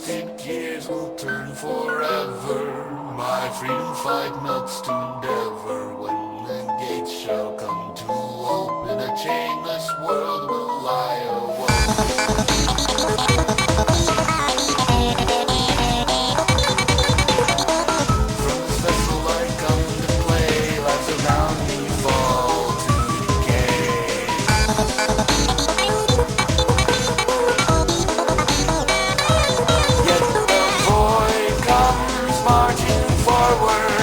twisted gears will turn forever. My freedom fight melts to endeavor. When the gates shall come to open, a chainless world will lie awake. From this vessel I come to play, lives around me fall to decay. Yet the void comes marching forward.